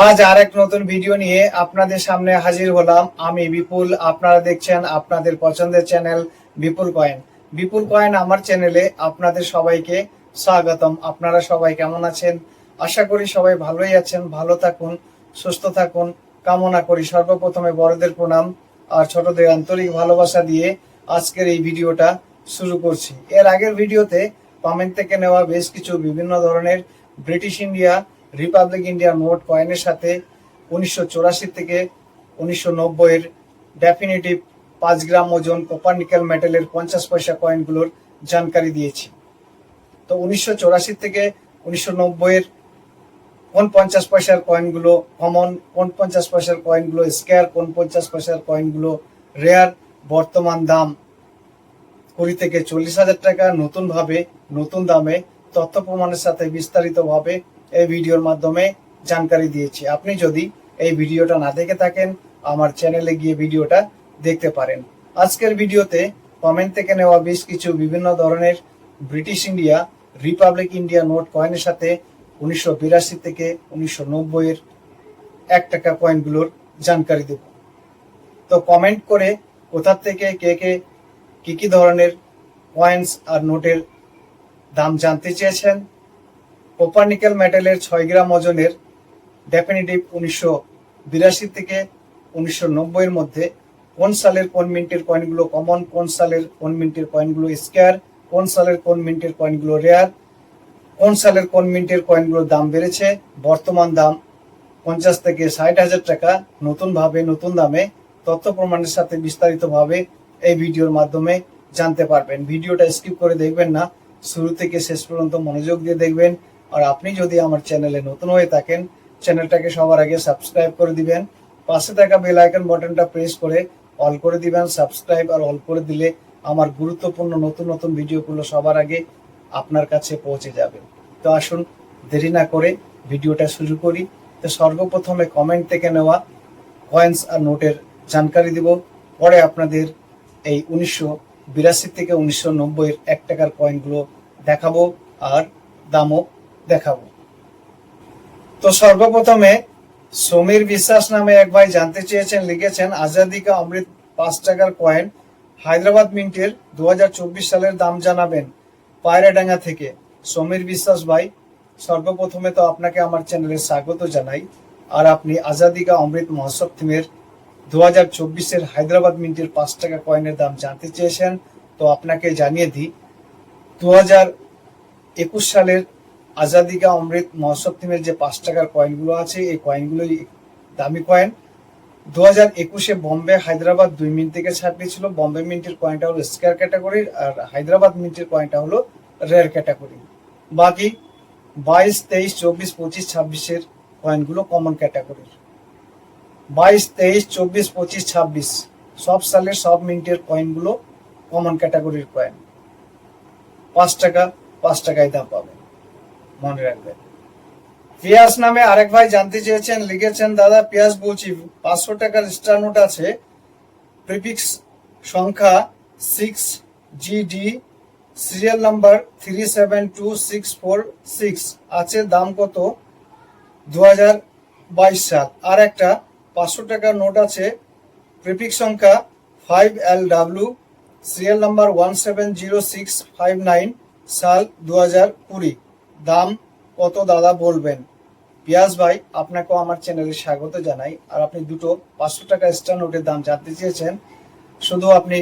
আজ আর এক নতুন ভিডিও নিয়ে আপনাদের সামনে হাজির হলাম। আমি বিপুল, আপনারা দেখছেন আপনাদের পছন্দের চ্যানেল বিপুল কয়েন। বিপুল কয়েন আমার চ্যানেলে আপনাদের সবাইকে স্বাগতম। আপনারা সবাই কেমন আছেন? আশা করি সবাই ভালোই আছেন। ভালো থাকুন, সুস্থ থাকুন কামনা করি। সর্বপ্রথমে বড়দের প্রণাম আর ছোটদের আন্তরিক ভালোবাসা দিয়ে আজকের এই ভিডিওটা শুরু করছি। এর আগের ভিডিওতে কমেন্ট থেকে নেওয়া বেশ কিছু বিভিন্ন ধরনের British India, Republic India note কয়েনের সাথে 1984 থেকে 1990 এর ডেফিনিটিভ 5 গ্রাম ওজন কপার নিকেল মেটালের 50 পয়সা কয়েনগুলোর জানকারি দিয়েছি। তো 1984 থেকে 1990 এর কোন 50 পয়সার কয়েনগুলো কমন, কোন 50 পয়সার কয়েনগুলো স্কয়ার, কোন 50 পয়সার কয়েনগুলো রেয়ার, বর্তমান দাম 20 থেকে 40,000 টাকা, নতুন দামে তথ্য প্রমাণের সাথে বিস্তারিতভাবে এই ভিডিওর মাধ্যমে জানকারি দিয়েছি। আপনি যদি এই ভিডিওটা না দেখে থাকেন আমার চ্যানেলে গিয়ে ভিডিওটা দেখতে পারেন। আজকের ভিডিওতে কমেন্ট থেকে নেওয়া বেশ কিছু বিভিন্ন ধরনের British India, Republic India note কয়েনের সাথে 1982 থেকে 1990 এর 1 টাকা কয়েনগুলোর জানকারি দেব। তো কমেন্ট করে কোথা থেকে কে কি ধরনের কয়েন্স আর নোটের দাম জানতে চেয়েছেন। কপার নিকেল মেটালের 6 গ্রাম ওজনের ডেফিনিটিভ 1982 থেকে 1990 এর মধ্যে কোন সালের কোন মিন্টের কয়েনগুলো কমন, কোন সালের কোন মিন্টের কয়েনগুলো স্কয়ার, কোন সালের কোন মিন্টের কয়েনগুলো রেয়ার, কোন সালের কোন মিন্টের কয়েনগুলোর দাম বেড়েছে, বর্তমান দাম 50 থেকে 60,000 টাকা, নতুন দামে তথ্য প্রমাণের সাথে বিস্তারিতভাবে এই ভিডিওর মাধ্যমে জানতে পারবেন। ভিডিওটা স্কিপ করে দেখবেন না, শুরু থেকে শেষ পর্যন্ত মনোযোগ দিয়ে দেখবেন। আর আপনি যদি আমার চ্যানেলে নতুন হয়ে থাকেন চ্যানেলটাকে সবার আগে সাবস্ক্রাইব করে দিবেন, পাশে থাকা বেল আইকন বাটনটা প্রেস করে অল করে দিবেন। সাবস্ক্রাইব আর অল করে দিলে আমার গুরুত্বপূর্ণ নতুন ভিডিওগুলো সবার আগে আপনার কাছে পৌঁছে যাবে। তো আসুন দেরি না করে ভিডিওটা শুরু করি। তো সর্বপ্রথমে কমেন্ট থেকে নেওয়া কয়েন্স আর নোটের জানকারি দিব, পরে আপনাদের এই 1982 থেকে 1990 এর 1 টাকার কয়েনগুলো দেখাবো আর দামও দেখাবো। তো সর্বপ্রথমে সমীর বিশ্বাস নামে এক ভাই জানতে চেয়েছেন, লিখেছেন আজাদি কা অমৃত 5 টাকার কয়েন হায়দ্রাবাদ মিন্টের 2024 সালের দাম জানাবেন পায়রাডাঙ্গা থেকে। সমীর বিশ্বাস ভাই, সর্বপ্রথমে তো আপনাকে আমার চ্যানেলে স্বাগত জানাই। আর আপনি আজাদি কা অমৃত মহোৎসব থিমের 2024 এর হায়দ্রাবাদ মিন্টের 5 টাকা কয়েনের দাম জানতে চেয়েছেন। তো আপনাকে জানিয়ে দিই, 2021 সালের আজাদি কা অমৃত মহোৎসব থিমের যে 5 টাকার কয়েনগুলো আছে এই কয়েনগুলোই দামি কয়েন। 2021-এ বম্বে হায়দ্রাবাদ 2 মিনিট থেকে ছাড় পেয়েছিল। বম্বে মিন্টের কয়েনটা হলো স্কয়ার ক্যাটাগরির আর হায়দ্রাবাদ মিন্টের কয়েনটা হলো রেয়ার ক্যাটাগরি। বাকি 22, 23, 24, 25, 26-এর কয়েনগুলো কমন ক্যাটাগরির। 22, 23, 24, 25, 26 সব সালের সব মিন্টের কয়েনগুলো কমন ক্যাটাগরির কয়েন। 5 টাকায় দাম পাবেন, মনে রাখবেন। পিয়াস নামে আরেক ভাই জানতে চেয়েছেন, লিখেছেন দাদা পিয়াস বলছি, 500 টাকার স্টার নোট আছে, প্রিফিক্স সংখ্যা 6GD, সিরিয়াল নাম্বার 372646 আছে, দাম কত? 2022 সাল। আর একটা 500 টাকার নোট আছে, প্রিফিক্স সংখ্যা 5LW, সিরিয়াল নাম্বার 170659, সাল 2020, দাম কত দাদা বলবেন? পিয়াস ভাই, আপনাকেও আমার চ্যানেলে স্বাগত জানাই। আর আপনি দুটো 500 টাকা স্টার নোটের দাম জানতে চেয়েছেন, শুধু আপনি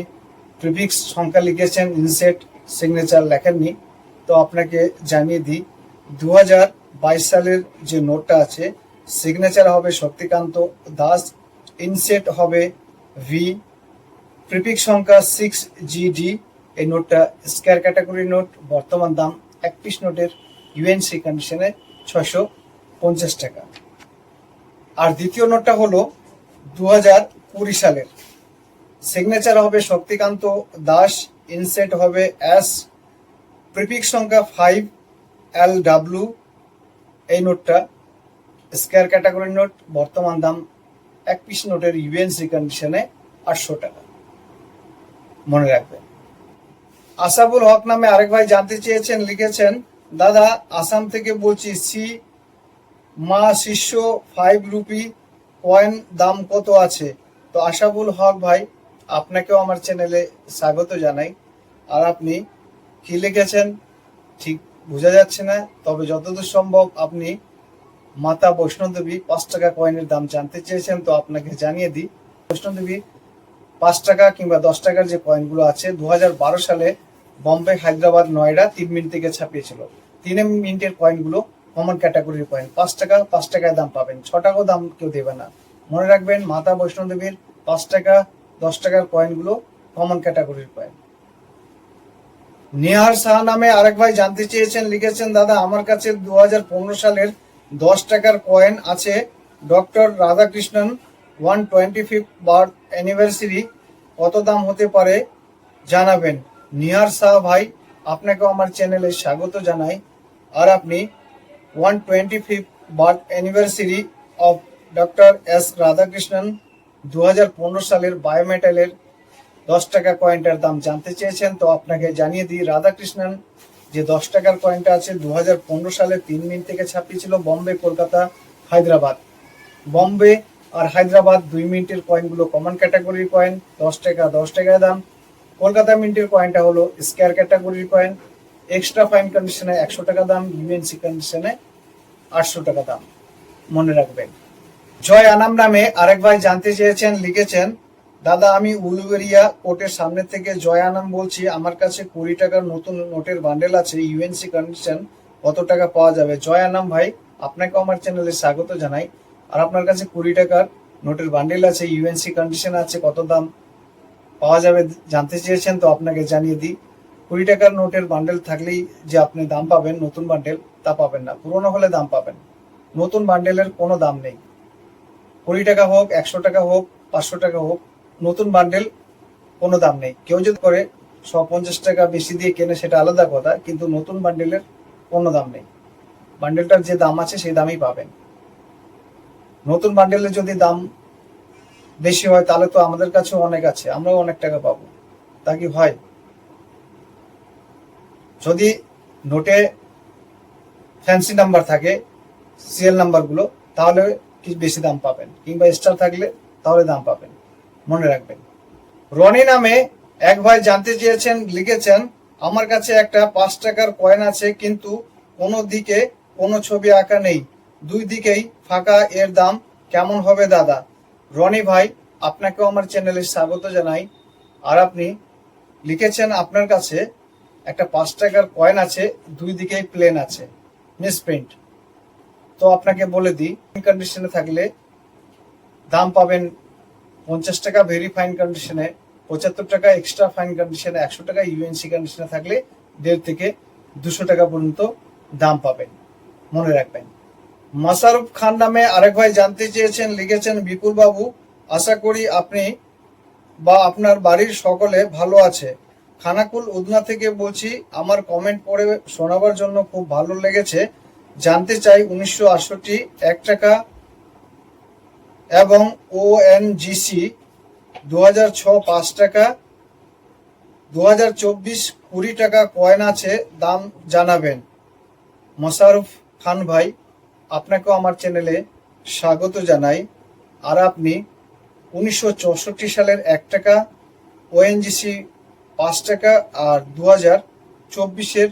প্রিফিক্স সংখ্যা লিখেছেন, ইনসেট সিগনেচার লেখেননি। তো আপনাকে জানিয়ে দিই, 2022 সালের যে নোটটা আছে সিগনেচার হবে শক্তিকান্ত দাস, ইনসেট হবে ভি, প্রিফিক্স সংখ্যা 6GD। এই নোটটা স্কয়ার ক্যাটাগরি নোট, বর্তমান দাম এক পিস নোটের ইউএনসি কন্ডিশনে 650 টাকা। আর দ্বিতীয় নোটটা হলো 2020 সালের, সিগনেচার হবে শক্তিকান্ত দাস, ইনসেট হবে এস, প্রিফিক্স সংখ্যা 5LW। এই নোটটা স্কয়ার ক্যাটাগরি নোট, বর্তমান দাম এক পিস নোটের ইউএনসি কন্ডিশনে 800 টাকা, মনে রাখবেন। আসাবুল হক নামে আরেক ভাই জানতে চেয়েছেন, লিখেছেন দাদা আসাম থেকে বলছি, মা শিষ্য 5 রুপি কয়েন দাম কত আছে? তো আশাবুল হক ভাই, আপনাকেও আমার চ্যানেলে স্বাগত জানাই। আর আপনি কি লিখেছেন ঠিক বোঝা যাচ্ছে না, তবে যতদূর সম্ভব আপনি মাতা বৈষ্ণোদেবী 5 টাকা কয়েনের দাম জানতে চেয়েছেন, তো আপনাকে জানিয়ে দিই। বৈষ্ণোদেবী 5 টাকা কিংবা 10 টাকার যে কয়েনগুলো আছে, 2012 সালে বম্বে, হায়দ্রাবাদ, নয়ডা 3 মিনিট থেকে ছাপিয়েছিল। 3 মিনিটের কয়েনগুলো কমন ক্যাটাগরির কয়েন। 5 টাকা 5 টাকায় দাম পাবেন, 6 টাকাও দাম কেউ দেবে না। মনে রাখবেন, মাতা বৈষ্ণোদেবীর 5 টাকা 10 টাকার কয়েনগুলো কমন ক্যাটাগরির কয়েন। নিহার শাহ নামে আরেক ভাই জানতে চেয়েছেন, লিখেছেন, দাদা আমার কাছে 2015 সালের 10 টাকার কয়েন আছে। Doctor Radhakrishnan 125th birth anniversary কত দাম হতে পারে জানাবেন। নিহার শাহ ভাই, আপনাকেও আমার চ্যানেলে স্বাগত জানাই। আর আপনি 125th birth anniversary of doctor S Radhakrishnan 2015 সালের বায়োমেটালের 10 টাকা কয়েনটার দাম জানতে চেয়েছেন, তো আপনাকে জানিয়ে দিই, রাধাকৃষ্ণন যে 10 টাকার কয়েনটা আছে 2015 সালে 3 মিনিট থেকে ছাপিয়েছিল বম্বে, কলকাতা, হায়দ্রাবাদ। বম্বে আর হায়দ্রাবাদ 2 মিনিটের কয়েনগুলো কমন ক্যাটাগরির কয়েন, 10 টাকা 10 টাকায় দাম। কলকাতা মিন্টের কয়েনটা হলো স্কয়ার ক্যাটাগরির কয়েন, এক্সট্রা ফাইন কন্ডিশনে 100 টাকা দাম, ইউএনসি কন্ডিশনে 800 টাকা দাম। মনে রাখবেন। জয় আনাম নামে আরেক ভাই জানতে চেয়েছেন, লিখেছেন, দাদা আমি উলুবেরিয়া কোর্টের সামনে থেকে জয় আনাম বলছি। আমার কাছে 20 টাকার নতুন নোটের বান্ডেল আছে, ইউএনসি কন্ডিশন কত টাকা পাওয়া যাবে? জয় আনাম ভাই, আপনাকে আমার চ্যানেলে স্বাগত জানাই। আর আপনার কাছে 20 টাকার নোটের বান্ডেল আছে, ইউএনসি কন্ডিশন আছে, কত দাম পাওয়া যাবে জানতে চেয়েছেন, তো আপনাকে জানিয়ে দিই। 20 টাকার নোটের বান্ডেল থাকলেই যে আপনি দাম পাবেন নতুন বান্ডেল, তা পাবেন না। পুরনো হলে দাম পাবেন, নতুন বান্ডেলের কোনো দাম নেই। 20 টাকা হোক, 100 টাকা হোক, 500 টাকা হোক, নতুন বান্ডেল কোনো দাম নেই। কেউ যদি করে 150 টাকা বেশি দিয়ে কেনে সেটা আলাদা কথা, কিন্তু নতুন বান্ডেলের কোনো দাম নেই। বান্ডেলটার যে দাম আছে সেই দামই পাবেন। নতুন বান্ডেলের যদি দাম বেশি হয় তাহলে তো আমাদের কাছেও অনেক আছে, আমরাও অনেক টাকা পাবো, তা কি হয়? যদি নোটে ফ্যান্সি নাম্বার থাকে, সিএল নাম্বারগুলো, তাহলে কি বেশি দাম পাবেন, কিংবা স্টার থাকলে তাহলে দাম পাবেন। মনে রাখবেন। রনি নামে এক ভাই জানতে চেয়েছেন, লিখেছেন, আমার কাছে একটা 5 টাকার কয়েন আছে, কিন্তু কোনো দিকে কোনো ছবি আঁকা নেই, দুই দিকেই ফাঁকা, এর দাম কেমন হবে দাদা? রনি ভাই, আপনাকেও আমার চ্যানেলে স্বাগত জানাই। আর আপনি লিখেছেন আপনার কাছে একটা 5 টাকার কয়েন আছে, দুই দিকেই প্লেন আছে, মিসপ্রিন্ট। তো আপনাকে বলে দিই, কন্ডিশনে থাকলে দাম পাবেন 50 টাকা, ভেরি ফাইন কন্ডিশনে 75 টাকা, এক্সট্রা ফাইন কন্ডিশনে 100 টাকা, ইউএনসি কন্ডিশনে থাকলে 1.5 থেকে 200 টাকা পর্যন্ত দাম পাবেন। মনে রাখবেন। মাসারুফ খান নামে আরেক ভাই জানতে চেয়েছেন, লিখেছেন, বিপুল বাবু, আশা করি আপনি বা আপনার বাড়ির সকলে ভালো আছে। খানাকুল উদনা থেকে বলছি। আমার কমেন্ট পড়ে শোনাবার জন্য খুব ভালো লেগেছে। জানতে চাই 1968 1 টাকা এবং ওএনজিসি 2006 5 টাকা, 2024 20 টাকা কয়েন আছে, দাম জানাবেন। মোশাররফ খান ভাই, আপনাকেও আমার চ্যানেলে স্বাগত জানাই। আর আপনি 1964 সালের 1 টাকা, ওএনজিসি 5 টাকা আর 2024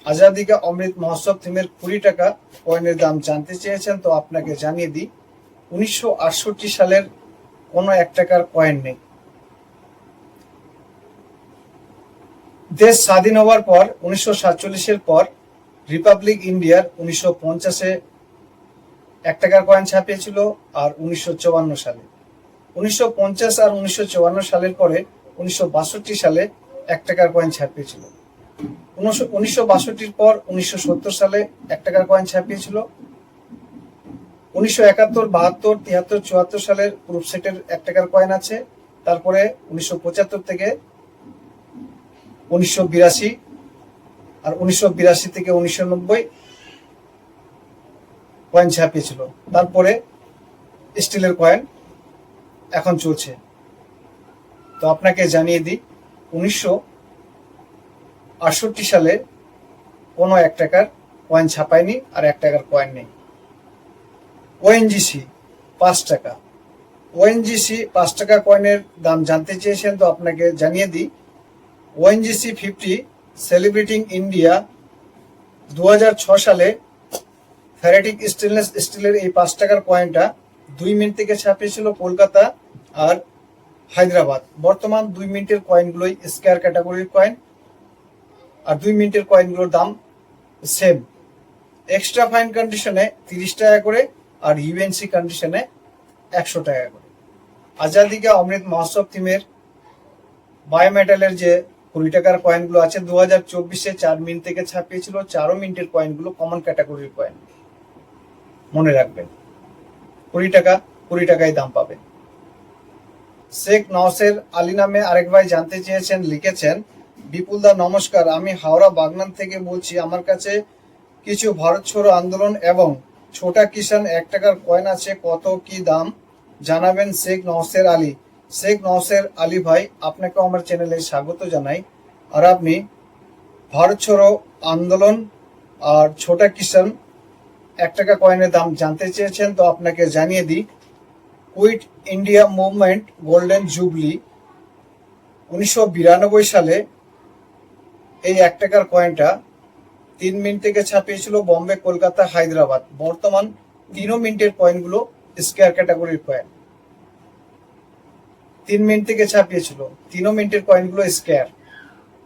আজাদি কা অমৃত মহোৎসব থিমের 20 টাকা কয়েনের দাম জানতে চেয়েছেন, তো আপনাকে জানিয়ে দিই, 1968 সালের কোনো 1 টাকার কয়েন নেই। দেশ স্বাধীন হওয়ার পর 1947 পর রিপাবলিক ইন্ডিয়ার 1950 1 টাকার কয়েন ছাপিয়েছিল। আর 1954 সালে, 1950 আর 1954 সালের পরে 1962 সালে 1 টাকার কয়েন ছাপিয়েছিল। 1962 পর 1970 সালে 1 টাকার কয়েন ছাপিয়েছিল। 1971, 72, 73, 74 সালের গ্রুপ সেটের 1 টাকার কয়েন আছে। তারপরে 1975 থেকে 1982, আর 1982 থেকে 1990 কয়েন ছাপিয়েছিল। তারপরে স্টিলের কয়েন এখন চলছে। তো আপনাকে জানিয়ে দিই, 1968 সালে কোনো 1 টাকার কয়েন ছাপায়নি, আর 1 টাকার কয়েন নেই। ওএনজিসি 5 টাকা। ওএনজিসি 5 টাকা কয়েনের দাম জানতে চেয়েছেন, তো আপনাকে জানিয়ে দিই। ওএনজিসি 50 সেলিব্রেটিং ইন্ডিয়া 2006 সালে ফেরাটিক স্টেনলেস স্টিলের এই 5 টাকার কয়েনটা 2 মিনিট থেকে ছাপিয়েছিল কলকাতা আর হায়দ্রাবাদ। বর্তমান 2 মিনিটের কয়েনগুলোই স্কয়ার ক্যাটাগরির কয়েন, আর 2 মিনিটের কয়েনগুলোর দাম সেম। এক্সট্রা ফাইন কন্ডিশনে 30 টাকা করে, আর ইউএনসি কন্ডিশনে 100 টাকা করে। আজাদি কা অমৃত মহোৎসব থিমের বায়োমেটালের যে 20 টাকার কয়েনগুলো আছে, 2024-এ 4 মিনিট থেকে ছাপিয়েছিল। 4 মিনিটের কয়েনগুলো কমন ক্যাটাগরির কয়েন, মনে রাখবেন। 20 টাকা 20 টাকায় দাম পাবেন। শেখ নওসের আলী নামে আরেক ভাই জানতে চেয়েছেন, লিখেছেন, বিপুল দা নমস্কার, আমি হাওড়া বাগনান থেকে বলছি। আমার কাছে কিছু ভারত ছাড়ো আন্দোলন এবং ছোটা কিষান 1 টাকার কয়েন আছে, কত কি দাম জানাবেন। শেখ নওসের আলী। শেখ নওসের আলী ভাই, আপনাকে আমার চ্যানেলে স্বাগত জানাই। আর আপনি ভারত ছাড়ো আন্দোলন আর ছোটা কিষান 1 টাকা কয়েনের দাম জানতে চেয়েছেন, তো আপনাকে জানিয়ে দিই। Quit India Movement golden jubilee 1992 সালে এই 1 টাকার কয়েনটা 3 মিনিট থেকে ছাপিয়েছিল বম্বে, কলকাতা, হায়দ্রাবাদ। বর্তমান 3 মিনিটের কয়েনগুলো স্কয়ার ক্যাটাগরির কয়েন। 3 মিনিট থেকে ছাপিয়েছিল, 3 মিনিটের কয়েনগুলো স্কয়ার।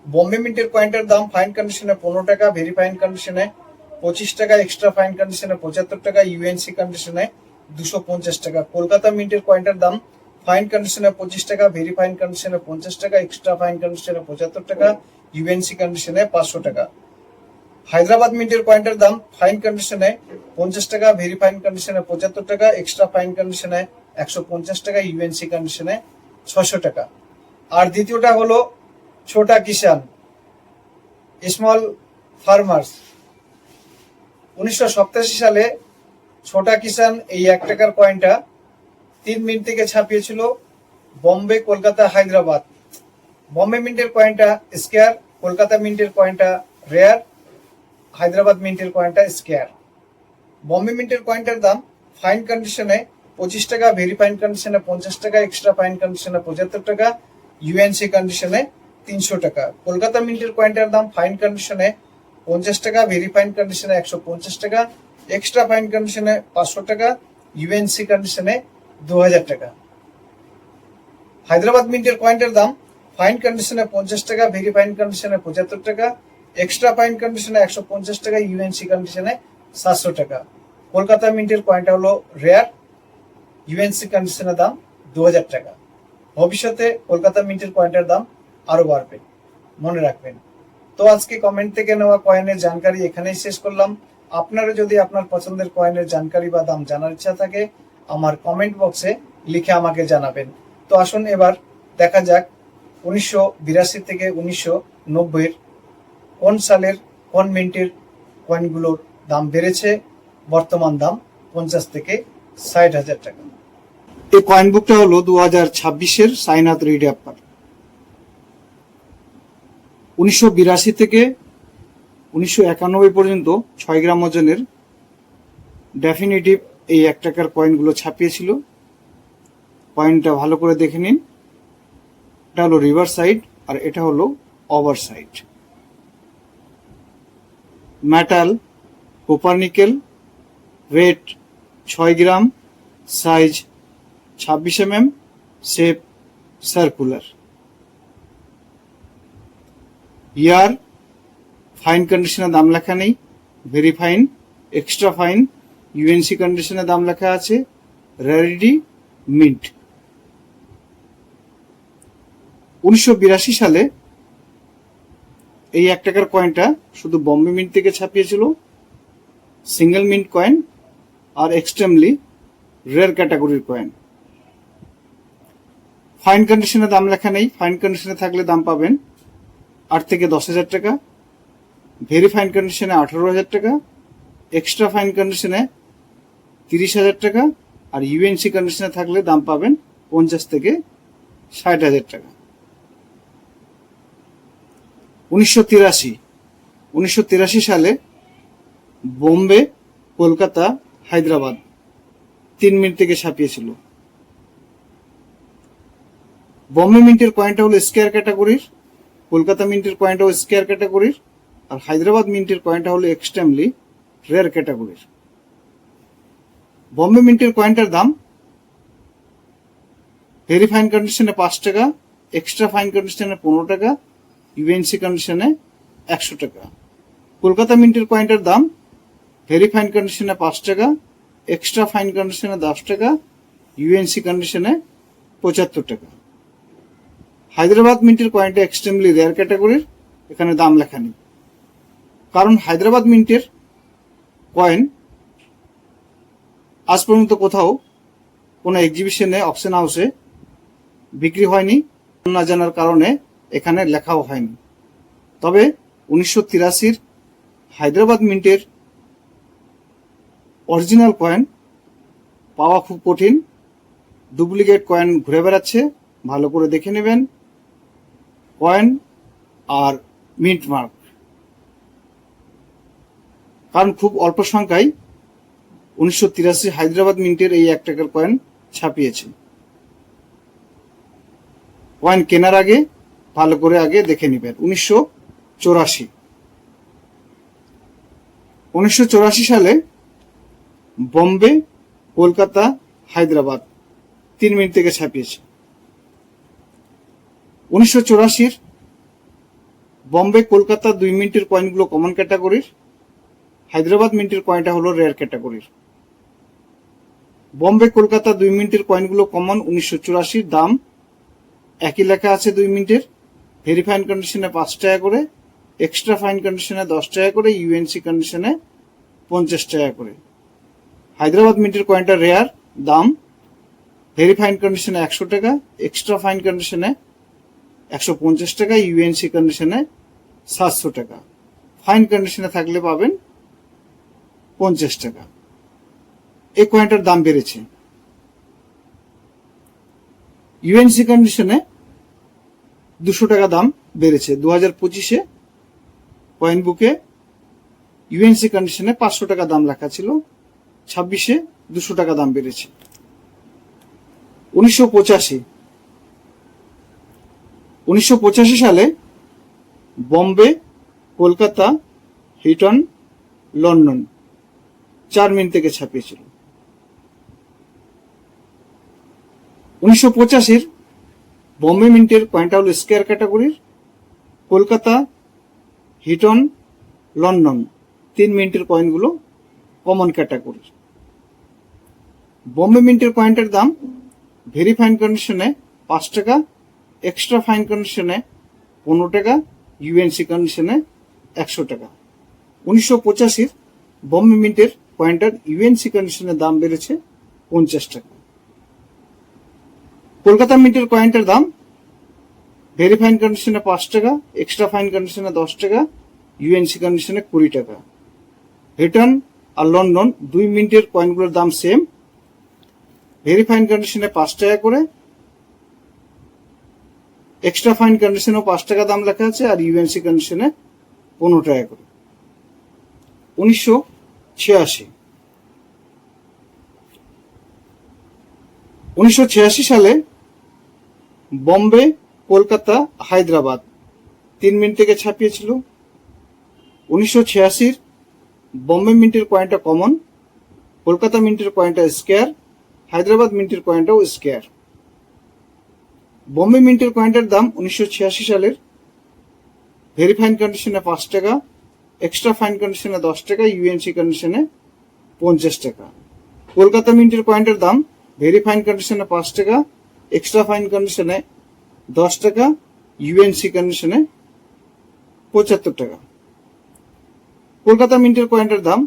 বম্বে মিন্টের কয়েনটার দাম ফাইন কন্ডিশনে 15 টাকা, ভেরিফাইন কন্ডিশনে 25 টাকা, এক্সট্রা ফাইন কন্ডিশনে 75 টাকা, ইউএনসি কন্ডিশনে 250 টাকা। কলকাতা মিন্টের কয়েনটার দাম ফাইন কন্ডিশনে 25 টাকা, ভেরিফাইন কন্ডিশনে 50 টাকা, এক্সট্রা ফাইন কন্ডিশনে 75 টাকা, ইউএনসি কন্ডিশনে 500 টাকা। হায়দ্রাবাদ মিন্টের কয়েনটার দাম ফাইন কন্ডিশনে 50 টাকা, ভেরিফাইন কন্ডিশনে 75 টাকা, এক্সট্রা ফাইন কন্ডিশনে 150 টাকা, ইউএনসি কন্ডিশনে 600 টাকা। আর দ্বিতীয়টা হলো ছোটা কিষান স্মল ফার্মার্স। 1987 সালে ছোটা কিষান এই 1 টাকার কয়েনটা 3 মিনিট থেকে ছাপিয়েছিল বম্বে, কলকাতা, হায়দ্রাবাদ। বম্বে মিন্টের কয়েনটা স্কয়ার, কলকাতা মিন্টের কয়েনটা রেয়ার, হায়দ্রাবাদ মিন্টের কয়েনটা স্কয়ার। বম্বে মিন্টের কয়েনটার দাম ফাইন কন্ডিশনে 25 টাকা, ভেরিফাইন কন্ডিশনে 50 টাকা, এক্সট্রা ফাইন কন্ডিশনে 75 টাকা, ইউএনসি কন্ডিশনে 300 টাকা। কলকাতা মিন্টের কয়েনটার দাম ফাইন কন্ডিশনে 50 টাকা, ভেরিফাইন কন্ডিশনে 150 টাকা, এক্সট্রা ফাইন কন্ডিশনে 500 টাকা, ইউএনসি কন্ডিশনে 2000 টাকা। হায়দ্রাবাদ মিন্টের কয়েনটার দাম ফাইন কন্ডিশনে 50 টাকা, ভেরিফাইন কন্ডিশনে 75 টাকা, এক্সট্রা ফাইন কন্ডিশনে 150 টাকা, ইউএনসি কন্ডিশনে 700 টাকা। কলকাতা মিন্টের কয়েনটা হলো রেয়ার, ইউএনসি কন্ডিশনের দাম 2000 টাকা। ভবিষ্যতে কলকাতা মিন্টের কয়েনটার দাম আরো বাড়বে, মনে রাখবেন। তো আজকে কমেন্ট থেকে নেওয়া কয়েনের জানকারি এখানেই শেষ করলাম। আপনারা যদি আপনার পছন্দের কয়েনের জানকারি বা দাম জানার ইচ্ছা থাকে, আমার কমেন্ট বক্সে লিখে আমাকে জানাবেন। তো আসুন এবার দেখা যাক 1982 থেকে 1990 কোন সালের কোন মিন্টের কয়েনগুলোর দাম বেড়েছে। বর্তমান দাম 50 থেকে 60,000 টাকা। এই কয়েন বুকটা হলো 2026-এর সাইনাথ রিডাপ্পার। 1982 থেকে 1991 পর্যন্ত 6 গ্রাম ওজনের ডেফিনিটিভ এই 1 টাকার কয়েনগুলো ছাপিয়েছিল। কয়েনটা ভালো করে দেখে নিন। এটা হলো রিভার সাইড আর এটা হলো over side. Metal copper nickel, weight 6 gram, size 26 mm, shape circular. Year fine কন্ডিশনে দাম লেখা নেই, very fine, extra fine, UNC কন্ডিশনে দাম লেখা আছে, রেয়ারিটি, মিন্ট। 1982 সালে এই 1 টাকার কয়েনটা শুধু বম্বে মিন্ট থেকে ছাপিয়েছিল, সিঙ্গেল মিন্ট কয়েন আর এক্সট্রিমলি রেয়ার ক্যাটাগরির কয়েন। ফাইন কন্ডিশনে দাম লেখা নেই, ফাইন কন্ডিশনে থাকলে দাম পাবেন 8 থেকে 10,000 টাকা, ভেরি ফাইন কন্ডিশনে 18,000 টাকা, এক্সট্রা ফাইন কন্ডিশনে 30,000 টাকা, আর ইউএনসি কন্ডিশনে থাকলে দাম পাবেন 50 থেকে 60,000 টাকা। 1983 সালে বোম্বে, কলকাতা, হায়দ্রাবাদ 3 মিনিট থেকে ছাপিয়েছিল। বম্বে মিন্টের কয়েনটা হলো স্কয়ার ক্যাটাগরির, কলকাতা মিন্টের কয়েনটাও স্কয়ার ক্যাটাগরির, আর হায়দ্রাবাদ মিন্টের কয়েনটা হলো এক্সট্রিমলি রেয়ার ক্যাটাগরির। বম্বে মিন্টের কয়েনটার দাম ভেরি ফাইন কন্ডিশনে 5 টাকা, এক্সট্রা ফাইন কন্ডিশনে 15 টাকা, ইউএনসি কন্ডিশনে 100 টাকা। কলকাতা মিন্টের কয়েনটার দাম ভেরি ফাইন কন্ডিশনে 5 টাকা, এক্সট্রা ফাইন কন্ডিশনে 10 টাকা, ইউএনসি কন্ডিশনে 75 টাকা। হায়দ্রাবাদ মিন্টের কয়েনটা এক্সট্রিমলি রেয়ার ক্যাটাগরির, এখানে দাম লেখা নেই, কারণ হায়দ্রাবাদ মিন্টের কয়েন আজ পর্যন্ত কোথাও কোনো এক্সিবিশনে অকশন হাউসে বিক্রি হয়নি, না জানার কারণে এখানে লেখাও হয়নি। তবে 1983 হায়দ্রাবাদ মিন্টের অরিজিনাল কয়েন পাওয়া খুব কঠিন, ডুপ্লিকেট কয়েন ঘুরে বেড়াচ্ছে, ভালো করে দেখে নেবেন কয়েন আর মিন্ট মার্ক, কারণ খুব অল্প সংখ্যায় 1983 হায়দ্রাবাদ মিন্টের এই 1 টাকার কয়েন ছাপিয়েছে। কয়েন কেনার আগে ভালো করে আগে দেখে নেবেন। 1984 সালে বম্বে, কলকাতা, হায়দ্রাবাদ 3 মিনিট থেকে ছাপিয়েছে। 1984 বম্বে, কলকাতা 2 মিনিটের কয়েনগুলো কমন ক্যাটাগরির, হায়দ্রাবাদ মিন্টের কয়েনটা হলো রেয়ার ক্যাটাগরির। বম্বে, কলকাতা 2 মিনিটের কয়েনগুলো কমন 1984, দাম একই লেখা আছে 2 মিনিটের, ভেরি ফাইন কন্ডিশনে 5 টাকা করে, এক্সট্রা ফাইন কন্ডিশনে 10 টাকা করে, ইউএনসি কন্ডিশনে 50 টাকা করে। হায়দ্রাবাদ মিন্টের কয়েনটা রেয়ার, দাম ভেরি ফাইন কন্ডিশনে 100 টাকা, এক্সট্রা ফাইন কন্ডিশনে 150 টাকা, ইউএনসি কন্ডিশনে 700 টাকা। ফাইন কন্ডিশনে থাকলে পাবেন 50 টাকা। এই কয়েনটার দাম বেড়েছে। ইউএনসি কন্ডিশনে 200 টাকা দাম বেড়েছে। 2025-এ কয়েন বুকে ইউএনসি কন্ডিশনে 500 টাকা দাম লেখা ছিল, 26-এ 200 টাকা দাম বেড়েছে। 1985 সালে Bombay, Kolkata, Heaton, London 4 minute থেকে ছাপিয়েছিল। 1985 বম্বে মিন্টের কয়েনটা হলো স্কয়ার ক্যাটাগরির, কলকাতা, হিটন, লন্ডন 3 মিনিটের কয়েনগুলো কমন ক্যাটাগরির। বম্বে মিন্টের কয়েনটার দাম ভেরি ফাইন কন্ডিশনে 5 টাকা, এক্সট্রা ফাইন কন্ডিশনে 15 টাকা, ইউএনসি কন্ডিশনে 100 টাকা। 1985 বম্বে মিন্টের কয়েনটার ইউএনসি কন্ডিশনের দাম বেড়েছে 50 টাকা। কলকাতা মিন্টের কয়েনটার দাম ভেরি ফাইন কন্ডিশনে 5 টাকা, এক্সট্রা ফাইন কন্ডিশনে 10 টাকা, ইউএনসি কন্ডিশনে 20 টাকা। হিটন আর লন্ডন 2 মিনিটের কয়েনগুলোর দাম সেম, ভেরি ফাইন কন্ডিশনে 5 টাকা করে, এক্সট্রা ফাইন কন্ডিশনেও 5 টাকা দাম লেখা আছে, আর ইউএনসি কন্ডিশনে 15 টাকা করে। 1986 সালে বম্বে, কলকাতা, হায়দ্রাবাদ 3 মিনিট থেকে ছাপিয়েছিল। 1986 বম্বে মিন্টের কয়েনটা কমন, কলকাতা মিন্টের কয়েনটা স্কয়ার, হায়দ্রাবাদ মিন্টের কয়েনটাও স্কয়ার। বম্বে মিন্টের কয়েনটার দাম 1986 সালের ভেরি ফাইন কন্ডিশনে 5 টাকা, এক্সট্রা ফাইন কন্ডিশনে 10 টাকা, ইউএনসি কন্ডিশনে 50 টাকা। কলকাতা মিন্টের কয়েনটার দাম ভেরি ফাইন কন্ডিশনে 5 টাকা, এক্সট্রা ফাইন কন্ডিশনে 10 টাকা, ইউএনসি কন্ডিশনে 75 টাকা। কলকাতা মিন্টের কয়েনটার দাম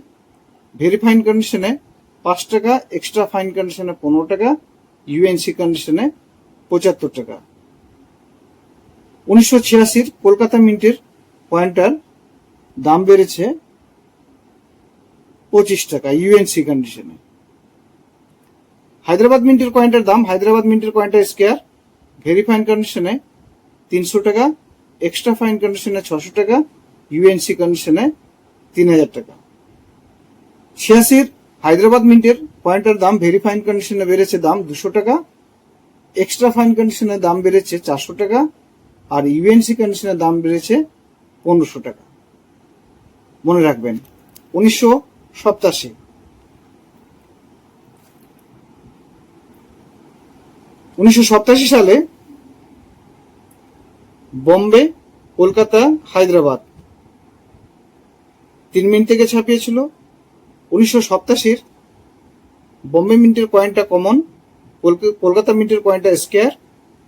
ভেরি ফাইন কন্ডিশনে 5 টাকা, এক্সট্রা ফাইন কন্ডিশনে 15 টাকা, ইউএনসি কন্ডিশনে 75 টাকা। 1986 কলকাতা মিন্টের কয়েনটার দাম বেড়েছে 25 টাকা ইউএনসি কন্ডিশনে। হায়দ্রাবাদ মিন্টের কয়েনটার দাম, হায়দ্রাবাদ মিন্টের কয়েনটা স্কয়ার, ভেরি ফাইন কন্ডিশনে 300 টাকা, এক্সট্রা ফাইন কন্ডিশনে 600 টাকা, ইউএনসি কন্ডিশনে 3000 টাকা। 86 হায়দ্রাবাদ মিন্টের পয়েন্টের দাম ভেরি ফাইন কন্ডিশনে বেড়েছে দাম 200 টাকা, এক্সট্রা ফাইন কন্ডিশনের দাম বেড়েছে 400 টাকা, আর ইউএনসি কন্ডিশনের দাম বেড়েছে 1500 টাকা। মনে রাখবেন 1987 সালে বোম্বে, কলকাতা, হায়দ্রাবাদ 3 মিনিট থেকে ছাপিয়েছিল। 1987 বোম্বে মিন্টের কয়েনটা কমন, কলকাতা মিন্টের কয়েনটা স্কয়ার,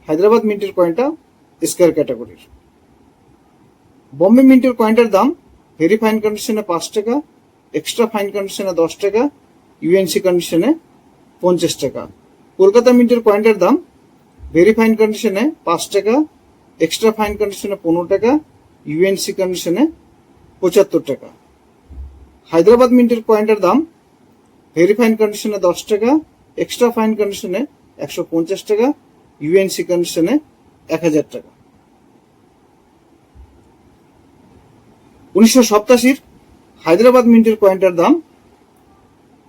হায়দ্রাবাদ মিন্টের কয়েনটা স্কয়ার ক্যাটাগরির। বোম্বে মিন্টের কয়েনটার দাম ভেরি ফাইন কন্ডিশনে 5 টাকা, এক্সট্রা ফাইন কন্ডিশনে 10 টাকা, ইউএনসি কন্ডিশনে 50 টাকা। কলকাতা মিন্টের কয়েনটার দাম ভেরি ফাইন কন্ডিশনে 5 টাকা, এক্সট্রা ফাইন কন্ডিশনে 15 টাকা, ইউএনসি কন্ডিশনে 75 টাকা। হায়দ্রাবাদ মিন্টের কয়েনটার দাম ভেরি ফাইন কন্ডিশনে 10 টাকা, এক্সট্রা ফাইন কন্ডিশনে 150 টাকা, ইউএনসি কন্ডিশনে 1000 টাকা। 1987 হায়দ্রাবাদ মিন্টের কয়েনটার দাম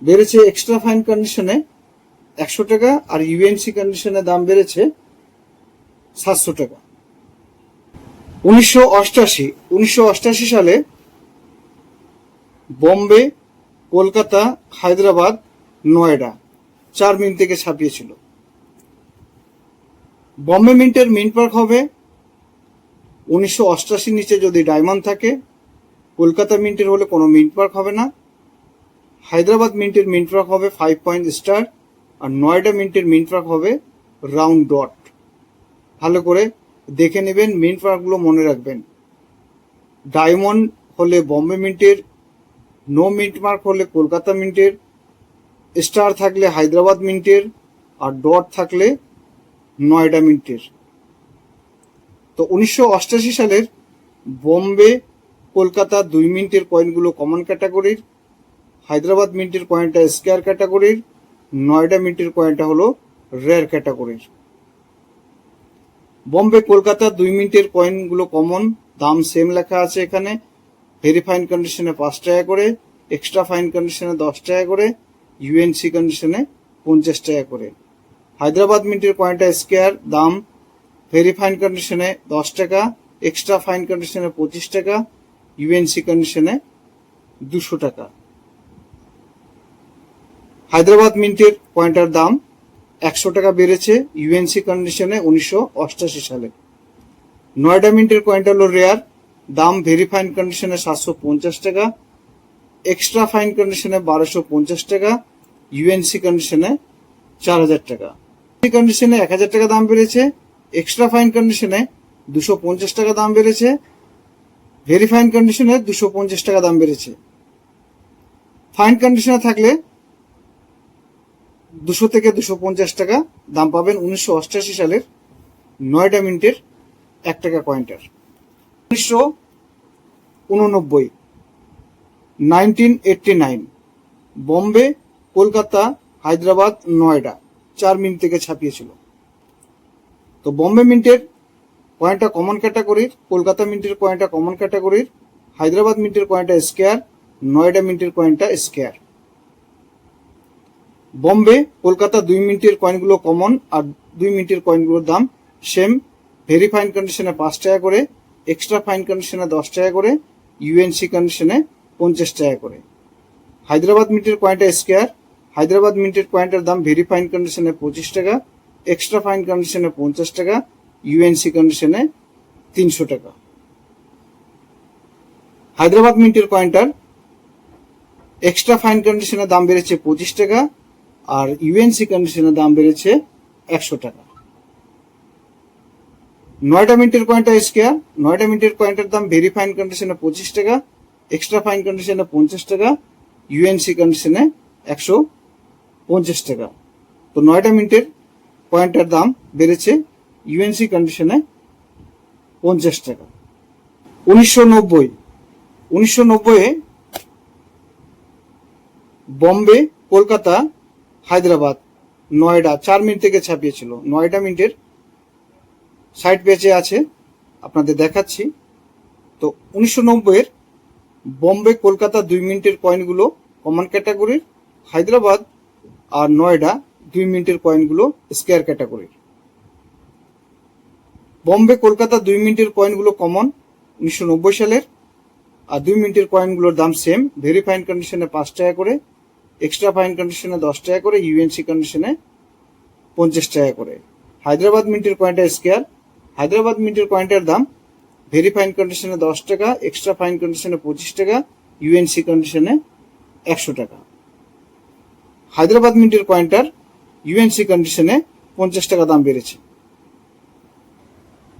বেড়েছে এক্সট্রা ফাইন কন্ডিশনে 100 টাকা, আর ইউএনসি কন্ডিশনে দাম বেড়েছে 700 টাকা। 1988 সালে বোম্বে, কলকাতা, হায়দ্রাবাদ, নয়ডা 4 মিনিট থেকে ছাপিয়েছিল। বোম্বে মিন্টের মিন্ট পার্ক হবে 1988 নিচে যদি ডায়মন্ড থাকে, কলকাতা মিন্টের হলে কোনো মিন্ট পার্ক হবে না, হায়দ্রাবাদ মিন্টের মিন্ট পার্ক হবে 5 পয়েন্ট স্টার, আর নয়ডা মিন্টের মিন্ট পার্ক হবে রাউন্ড ডট। ভালো করে দেখে নেবেন, মিন্ট পার্কগুলো মনে রাখবেন। ডায়মন্ড হলে বোম্বে মিন্টের, নো মিন্ট মার্ক হলে কলকাতা মিন্টের, স্টার থাকলে হায়দ্রাবাদ মিন্টের, আর ডট থাকলে নয়ডা মিন্টের। তো 1988 সালের বোম্বে, কলকাতা 2 মিনিটের কয়েনগুলো কমন ক্যাটাগরির, হায়দ্রাবাদ মিন্টের কয়েনটা স্কয়ার ক্যাটাগরির, নয়ডা মিন্টের কয়েনটা হলো রেয়ার ক্যাটাগরির। বোম্বে, কলকাতা 2 মিনিটের কয়েনগুলো কমন, দাম সেম লেখা আছে এখানে। ভেরি ফাইন কন্ডিশনে 5 টাকা করে, এক্সট্রা ফাইন কন্ডিশনে 10 টাকা করে, ইউএনসি কন্ডিশনে 50 টাকা করে। হায়দ্রাবাদ মিন্টের কয়েনটা স্কয়ার, দাম ভেরি ফাইন কন্ডিশনে 10 টাকা, এক্সট্রা ফাইন কন্ডিশনে 25 টাকা, ইউএনসি কন্ডিশনে 200 টাকা। হায়দ্রাবাদ মিন্টের কয়েনটার দাম 100 টাকা বেড়েছে ইউএনসি কন্ডিশনে 1988 সালে। নয়ডা মিন্টের কয়েনটা হলো রেয়ার, দাম ভেরি ফাইন কন্ডিশনে 750 টাকা, এক্সট্রা ফাইন কন্ডিশনে 1250 টাকা, ইউএনসি কন্ডিশনে 4000 টাকা। কন্ডিশনে 1000 টাকা দাম বেড়েছে, এক্সট্রা ফাইন কন্ডিশনে 250 টাকা দাম বেড়েছে, ভেরি ফাইন কন্ডিশনে 250 টাকা দাম বেড়েছে। ফাইন কন্ডিশনে থাকলে 200 থেকে 250 টাকা দাম পাবেন 1988 সালের নয়ডা মিন্টের 1 টাকা কয়েনটার। 1989 বোম্বে, কলকাতা, হায়দ্রাবাদ, নয়ডা 4 মিনিট থেকে ছাপিয়েছিল। তো বোম্বে মিন্টের কয়েনটা কমন ক্যাটাগরির, কলকাতা মিন্টের কয়েনটা কমন ক্যাটাগরির, হায়দ্রাবাদ মিন্টের কয়েনটা স্কয়ার, নয়ডা মিন্টের কয়েনটা স্কয়ার। বোম্বে, কলকাতা 2 মিনিটের কয়েনগুলো কমন, আর 2 মিনিটের কয়েনগুলোর দাম সেম। ভেরি ফাইন কন্ডিশনে 5 টাকা করে, এক্সট্রা ফাইন কন্ডিশনে 10 টাকা করে, ইউএনসি কন্ডিশনে 50 টাকা করে। হায়দ্রাবাদ মিন্টের কয়েনটা স্কয়ার, হায়দ্রাবাদ মিন্টের কয়েনটার দাম ভেরি ফাইন কন্ডিশনে 25 টাকা, এক্সট্রা ফাইন কন্ডিশনে 50 টাকা, ইউএনসি কন্ডিশনে 300 টাকা। হায়দ্রাবাদ মিন্টের কয়েনটার এক্সট্রা ফাইন কন্ডিশনের দাম বেড়েছে 25 টাকা, আর ইউএনসি কন্ডিশনের দাম বেড়েছে 100 টাকা। নয়ডা মিন্টের কয়েনটা স্কয়ার, নয়ডা মিন্টের কয়েনটার দাম ভেরি ফাইন কন্ডিশনে 25 টাকা, এক্সট্রা ফাইন কন্ডিশনে 50 টাকা, ইউএনসি কন্ডিশনে 150 টাকা। তো নয়ডা মিন্টের কয়েনটার দাম বেড়েছে ইউএনসি কন্ডিশনে 50 টাকা। 1990 বোম্বে, কলকাতা, হায়দ্রাবাদ, নয়ডা 4 মিনিট থেকে ছাপিয়েছিল। নয়ডা মিন্টের সাইড পেজে আছে, আপনাদের দেখাচ্ছি। তো 1990 বোম্বে, কলকাতা 2 মিনিটের কয়েনগুলো কমন ক্যাটাগরির, হায়দ্রাবাদ আর নয়ডা 2 মিনিটের কয়েনগুলো স্কোয়ার ক্যাটাগরির। বম্বে কলকাতা 2 মিনিটের কয়েনগুলো কমন 1990 সালের, আর 2 মিনিটের কয়েনগুলোর দাম সেম। ভেরি ফাইন কন্ডিশনে 5 টাকা করে, এক্সট্রা ফাইন কন্ডিশনে 10 টাকা করে, ইউএনসি কন্ডিশনে 50 টাকা করে। হায়দ্রাবাদ মিন্টের কয়েনটা স্কোয়ার। হায়দ্রাবাদ মিন্টের কয়েনটার দাম ভেরি ফাইন কন্ডিশনে 10 টাকা, এক্সট্রা ফাইন কন্ডিশনে 25 টাকা, ইউএনসি কন্ডিশনে 100 টাকা। হায়দ্রাবাদ মিন্টের কয়েনটার ইউএনসি কন্ডিশনে 50 টাকা দাম বেড়েছে।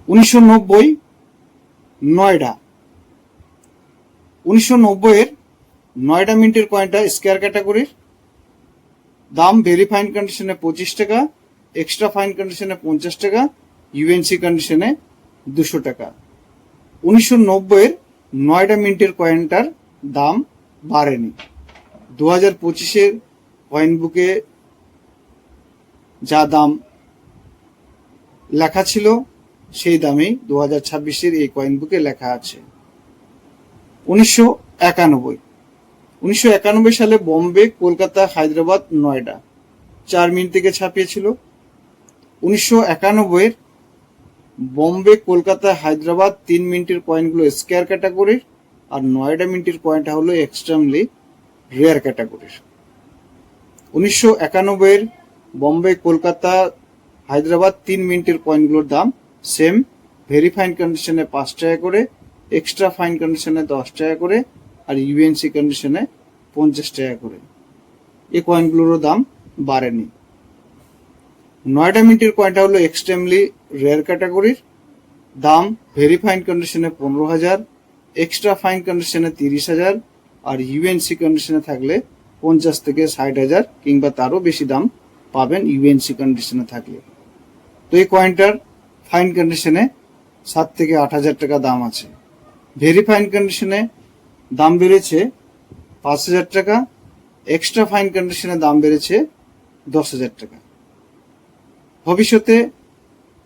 1990 নয়ডা। 1990 এর নয়ডা মিন্টের কয়েনটা স্কোয়ার ক্যাটাগরির, দাম ভেরি ফাইন কন্ডিশনে 25 টাকা, এক্সট্রা ফাইন কন্ডিশনে 50 টাকা, ইউএনসি কন্ডিশনে 200 টাকা। 1990 এর নয়ডা মিন্টের কয়েনটার দাম বাড়েনি। 2025-এর কয়েন বুকে যা দাম লেখা ছিল সেই দামেই 2026-এর এই কয়েন বুকে লেখা আছে। 1991 সালে বম্বে কলকাতা হায়দ্রাবাদ নয়ডা 4 মিনিট থেকে ছাপিয়েছিল। 1991 এর বম্বে কলকাতা হায়দ্রাবাদ 3 মিনিটের কয়েনগুলো স্কোয়ার ক্যাটাগরির, আর নয়ডা মিনিটের কয়েনটা হলো এক্সট্রিমলি রেয়ার ক্যাটাগরির। 1991 এর বম্বে কলকাতা হায়দ্রাবাদ 3 মিনিটের কয়েনগুলোর দাম সেম। ভেরি ফাইন কন্ডিশনে 5 টাকা করে, এক্সট্রা ফাইন কন্ডিশনে 10 টাকা করে, আর ইউএনসি কন্ডিশনে 50 টাকা করে। এই কয়েনগুলোরও দাম বাড়েনি। নয়ডা মিন্টের কয়েনটা হলো এক্সট্রিমলি রেয়ার ক্যাটাগরির, দাম ভেরি ফাইন কন্ডিশনে 15,000, এক্সট্রা ফাইন কন্ডিশনে 30,000, আর ইউএনসি কন্ডিশনে থাকলে 50 থেকে 60,000 কিংবা তারও বেশি দাম পাবেন ইউএনসি কন্ডিশনে থাকলে। তো এই কয়েনটার ফাইন কন্ডিশনে 7 থেকে 8,000 টাকা দাম আছে। ভেরি ফাইন কন্ডিশনে দাম বেড়েছে 5,000 টাকা, এক্সট্রা ফাইন কন্ডিশনে দাম বেড়েছে 10,000 টাকা। ভবিষ্যতে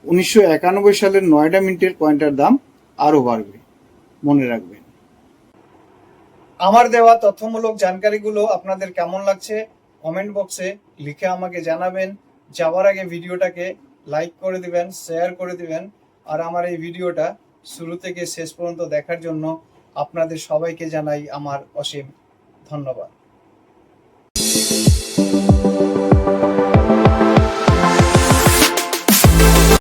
1991 সালের নয়ডা মিন্টের কয়েনটার দাম আরো বাড়বে, মনে রাখবেন। আমার দেওয়া তথ্যমূলক জানকারিগুলো আপনাদের কেমন লাগছে কমেন্ট বক্সে লিখে আমাকে জানাবেন। যাওয়ার আগে ভিডিওটাকে লাইক করে দিবেন, শেয়ার করে দিবেন, আর আমার এই ভিডিওটা শুরু থেকে শেষ পর্যন্ত দেখার জন্য আপনাদের সবাইকে জানাই আমার অসীম ধন্যবাদ।